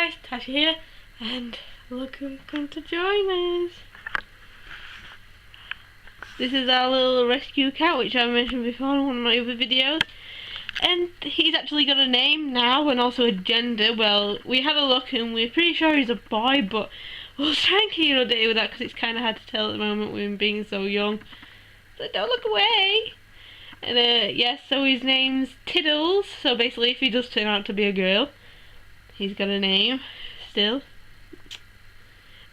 guys, Tasha here, and look who's come to join us. This is our little rescue cat, which I mentioned before in one of my other videos. And he's actually got a name now and also a gender. Well, we had a look and we're pretty sure he's a boy, but we'll try and keep you updated with that because it's kind of hard to tell at the moment with him being so young. So don't look away. And yes, so his name's Tiddles. So basically if he does turn out to be a girl, he's got a name still.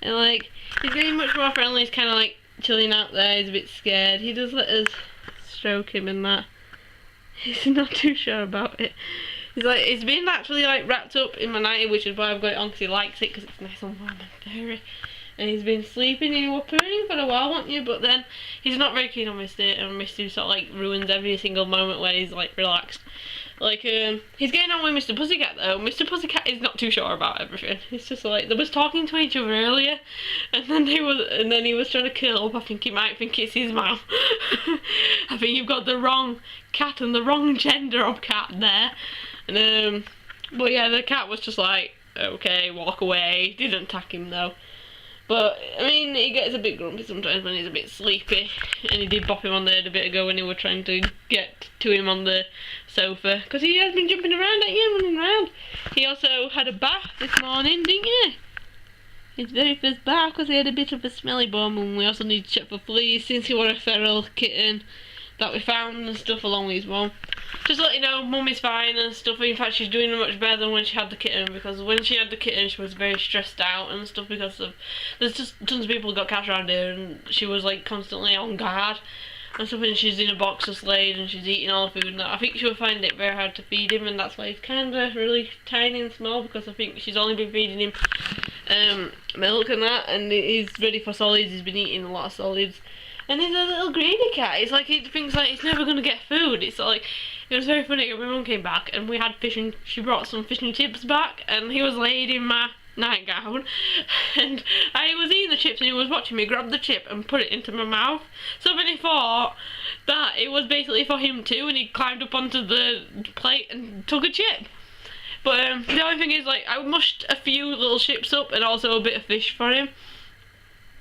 And like, he's getting much more friendly. He's kind of like chilling out there. He's a bit scared. He does let us stroke him and that. He's not too sure about it. He's been actually like wrapped up in my nightie, which is why I've got it on, because he likes it, because it's nice and warm and furry. And he's been sleeping, and you were purring for a while, weren't you? But then he's not very keen on Misty, and Misty sort of like ruins every single moment where he's like relaxed. Like he's getting on with Mr. Pussycat though. Mr. Pussycat is not too sure about everything. It's just like they was talking to each other earlier, and then he was trying to curl up. I think he might think it's his mum. I think you've got the wrong cat and the wrong gender of cat there. And but yeah, the cat was just like, okay, walk away. Didn't attack him though. But, I mean, he gets a bit grumpy sometimes when he's a bit sleepy. And he did bop him on the head a bit ago when they were trying to get to him on the sofa. Because he has been jumping around at you, running around. He also had a bath this morning, didn't you? His very first bath, because he had a bit of a smelly bum. And we also need to check for fleas since he was a feral kitten that we found and stuff along with his mum. Just to let you know, mum is fine and stuff. In fact, she's doing much better than when she had the kitten, because when she had the kitten she was very stressed out and stuff because of, there's just tons of people who got cats around her and she was like constantly on guard and stuff, and she's in a box of Slade and she's eating all the food and that. I think she would find it very hard to feed him, and that's why he's kind of really tiny and small, because I think she's only been feeding him milk and that, and he's ready for solids. He's been eating a lot of solids. And he's a little greedy cat. It's like he thinks like he's never gonna get food. It's like, it was very funny. My mum came back and we had fish, and she brought some fish and chips back, and he was laid in my nightgown, and I was eating the chips and he was watching me grab the chip and put it into my mouth. So then he thought that it was basically for him too, and he climbed up onto the plate and took a chip. But the only thing is, like, I mushed a few little chips up and also a bit of fish for him.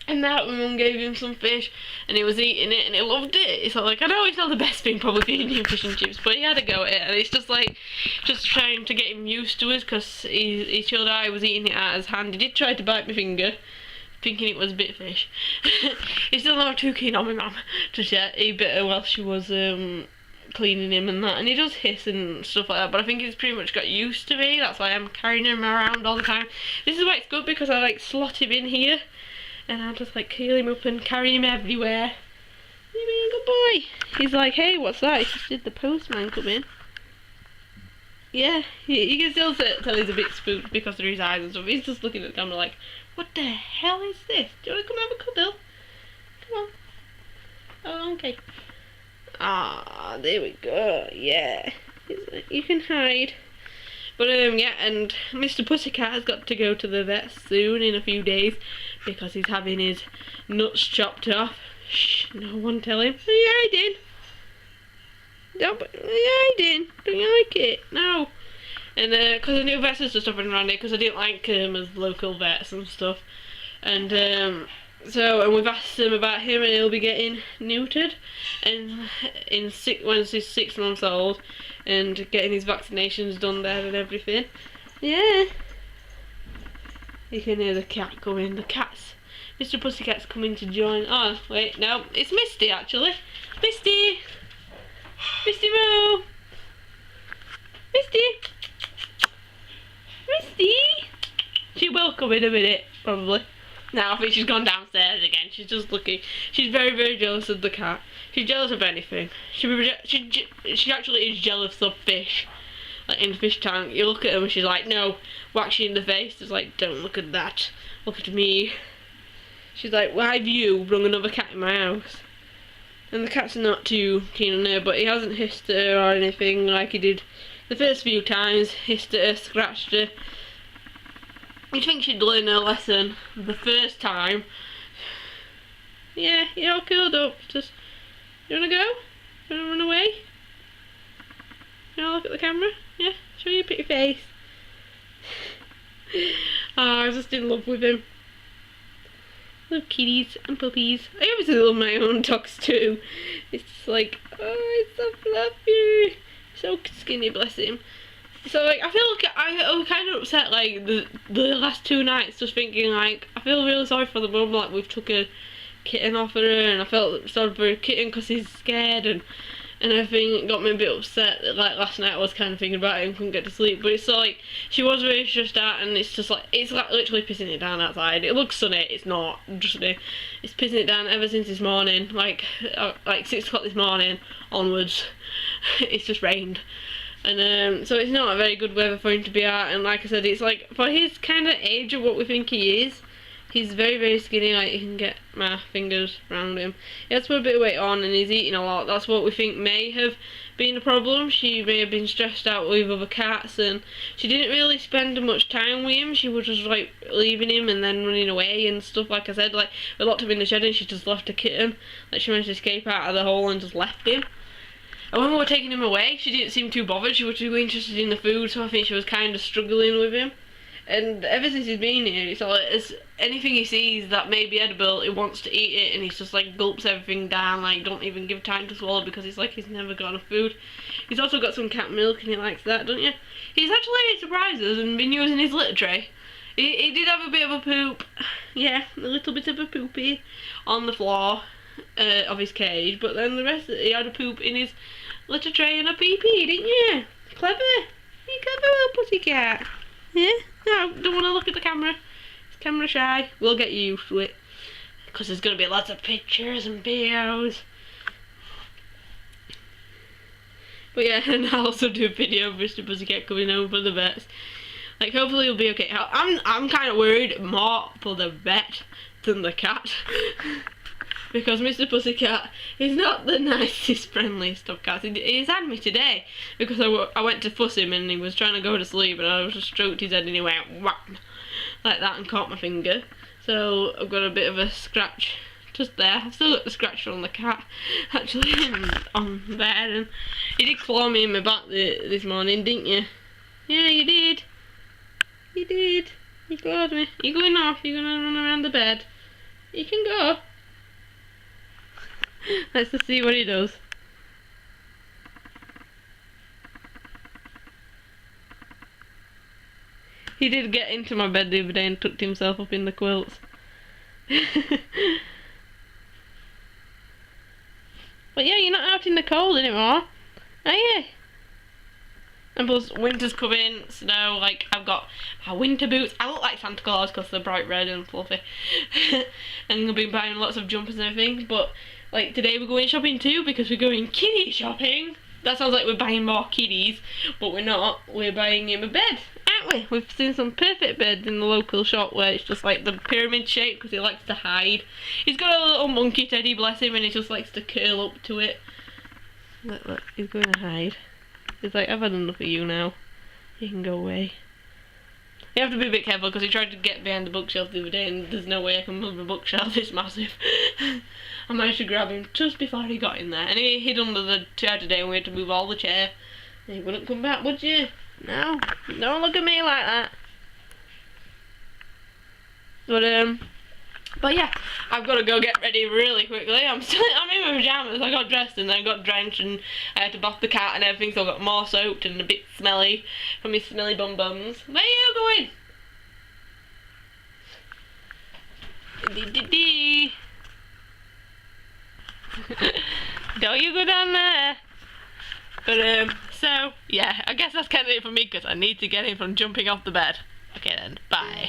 And that my mum gave him some fish and he was eating it and he loved it. It's like, I know it's not the best thing probably feeding him fish and chips, but he had a go at it, and it's just like, just trying to get him used to it, because he showed I was eating it out of his hand. He did try to bite my finger, thinking it was a bit of fish. He's still not too keen on my mum just yet. He bit her while she was cleaning him and that, and he does hiss and stuff like that, but I think he's pretty much got used to me. That's why I'm carrying him around all the time. This is why it's good, because I like slot him in here and I'll just like curl him up and carry him everywhere. He's being a good boy. He's like, hey, what's that? He just did the postman come in. Yeah, you can still tell he's a bit spooked because of his eyes and stuff. He's just looking at the camera like, what the hell is this? Do you want to come have a cuddle? Come on. Oh, okay. Ah, there we go. Yeah. He's like, you can hide. But yeah, and Mr. Pussycat has got to go to the vet soon, in a few days, because he's having his nuts chopped off. Shh, no one tell him. Are you hiding? Are you hiding? Don't you like it? No. And because the new vets and stuff running around here, because I didn't like as local vets and stuff. And and we've asked him about him, and he'll be getting neutered, and once he's 6 months old, and getting his vaccinations done there and everything. Yeah. You can hear the cat coming. The cat's, Mr. Pussycat's coming to join. Oh wait, no, it's Misty actually. Misty, Misty Moo, Misty, Misty. She will come in a minute, probably. Now I think she's gone downstairs again. She's just looking. She's very, very jealous of the cat. She's jealous of anything. She actually is jealous of fish. Like in the fish tank, you look at them and she's like, no, whacks you in the face. It's like, don't look at that. Look at me. She's like, why have you brung another cat in my house? And the cat's not too keen on her, but he hasn't hissed at her or anything like he did the first few times. Hissed at her, scratched her. You'd think she'd learn her lesson the first time. Yeah, you're all curled up. Just, you wanna go? You wanna run away? You wanna look at the camera? Yeah, show your pretty face. Oh, I'm just in love with him. Love kitties and puppies. I obviously love my own dogs too. It's just like, oh, it's so fluffy. So skinny, bless him. So like, I feel like I was kind of upset like the last 2 nights, just thinking like, I feel really sorry for the mum, like we've took a kitten off of her, and I felt sorry for a kitten because he's scared and everything. It got me a bit upset. Like last night I was kind of thinking about it and couldn't get to sleep, but it's so like, she was very stressed out, and it's just like, it's like literally pissing it down outside. It looks sunny, it's not, just me. It's pissing it down ever since this morning, like 6 o'clock this morning onwards. It's just rained. And so it's not a very good weather for him to be out, and like I said, it's like, for his kind of age of what we think he is, he's very, very skinny. Like, you can get my fingers around him. He has put a bit of weight on, and he's eating a lot. That's what we think may have been a problem. She may have been stressed out with other cats, and she didn't really spend much time with him. She was just like leaving him and then running away and stuff. Like I said, like we locked him in the shed and she just left a kitten. Like, she managed to escape out of the hole and just left him. And when we were taking him away, she didn't seem too bothered. She was too interested in the food, so I think she was kind of struggling with him. And ever since he's been here, it's like, anything he sees that may be edible, he wants to eat it, and he's just like gulps everything down, like don't even give time to swallow, because it's like he's never got enough food. He's also got some cat milk and he likes that, don't you? He's actually surprised us and been using his litter tray. He did have a bit of a poop, yeah, a little bit of a poopy on the floor of his cage, but then the rest of it, he had a poop in his litter tray and a pee-pee, didn't you? Clever. You clever little pussycat. Yeah? No, don't want to look at the camera. It's camera shy. We'll get you used to it, because there's going to be lots of pictures and videos. But yeah, and I'll also do a video of Mr. Pussycat coming home from the vets. Like, hopefully he'll be okay. I'm kind of worried more for the vet than the cat. Because Mr. Pussycat is not the nicest, friendliest of cats. He's had me today because I went to fuss him and he was trying to go to sleep, and I just stroked his head and he went wham like that and caught my finger. So I've got a bit of a scratch just there. I've still got the scratch on the cat actually on there, and you did claw me in my back this morning, didn't you? Yeah, you did. You did. You clawed me. You're going off. You're going to run around the bed. You can go. Let's just see what he does. He did get into my bed the other day and tucked himself up in the quilts. But yeah, you're not out in the cold anymore, are you? And plus, winter's coming, snow, like, I've got my winter boots. I look like Santa Claus because they're bright red and fluffy. And I've been buying lots of jumpers and everything, but like today we're going shopping too, because we're going kitty shopping. That sounds like we're buying more kitties, but we're not. We're buying him a bed, aren't we? We've seen some perfect beds in the local shop where it's just like the pyramid shape because he likes to hide. He's got a little monkey teddy, bless him, and he just likes to curl up to it. Look, he's going to hide. He's like, I've had enough of you now. You can go away. You have to be a bit careful because he tried to get behind the bookshelf the other day and there's no way I can move the bookshelf, it's massive. I managed to grab him just before he got in there, and he hid under the chair today and we had to move all the chair. And he wouldn't come back, would you? No, don't look at me like that. But yeah, I've got to go get ready really quickly. I'm in my pyjamas. I got dressed and then I got drenched and I had to bath the cat and everything, so I got more soaked and a bit smelly from my smelly bum bums. Where are you going? Don't you go down there. But so yeah, I guess that's kind of it for me because I need to get him from jumping off the bed. Okay then, bye.